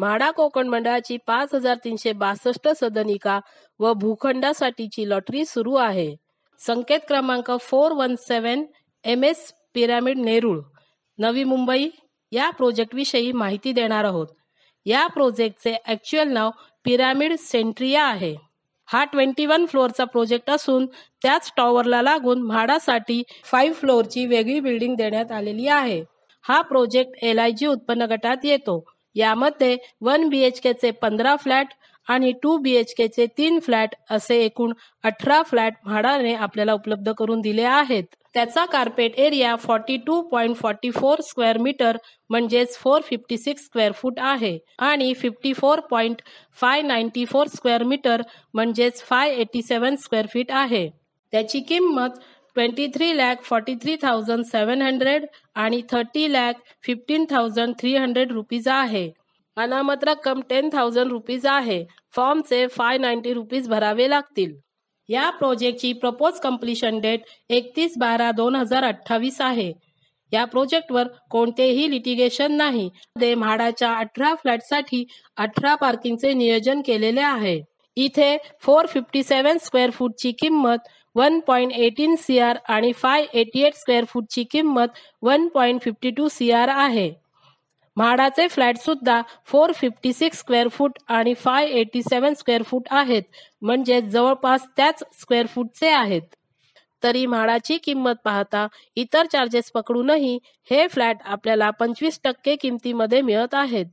म्हाडा कोकण मंडळाची 5362 सदनिका व भूखंडासाठीची लॉटरी सुरू आहे. संकेत क्रमांक 417 MS पिरामिड नेरूळ, नवी मुंबई या प्रोजेक्टविषयी माहिती देणार आहोत. या प्रोजेक्टचे ॲक्च्युअल नाव पिरामिड सेंट्रिया आहे. हा 21 फ्लोअरचा प्रोजेक्ट असून त्याच टॉवरला लागून म्हाडासाठी 5 फ्लोअरची वेगळी बिल्डिंग देण्यात आलेली आहे. हा प्रोजेक्ट LIG उत्पन्न गटात येतो. यामध्ये 1 BHKचे 15 फ्लॅट आणि 2 BHKचे 3 फ्लॅट असे एकूण 18 फ्लॅट म्हाडाने आपल्याला उपलब्ध करून दिले आहेत. त्याचा कार्पेट एरिया 42.44 स्क्वेअर मीटर म्हणजेच 456 स्क्वेअर फूट आहे आणि 54.594 स्क्वेअर मीटर म्हणजेच 587 स्क्वेअर फीट आहे. त्याची किंमत 23,43,700 आणि 30,15,300 रुपीज आहे. अनामत रक्कम 10,000 रुपीज आहे. फॉर्मचे 590 रुपीज भरावे लागतील. या प्रोजेक्टची प्रपोज कंप्लीशन डेट 31/12/2028 आहे. या प्रोजेक्टवर कोणतेही लिटिगेशन नाही. म्हाडाच्या 18 फ्लॅटसाठी 18 पार्किंगचे नियोजन केलेले आहे. इथे 457 स्क्वेअर फूटची किंमत 1.18 CR आणि 588 स्क्वेअर फूटची किंमत 1.52 CR आहे. म्हाडाचे फ्लॅट सुद्धा 456 स्क्वेअर फूट आणि 587 स्क्वेअर फूट आहेत, म्हणजे जवळपास त्याच स्क्वेअर फूटचे आहेत. तरी म्हाडाची किंमत पाहता इतर चार्जेस पकडूनही हे फ्लॅट आपल्याला 25% किमतीमध्ये मिळत आहेत.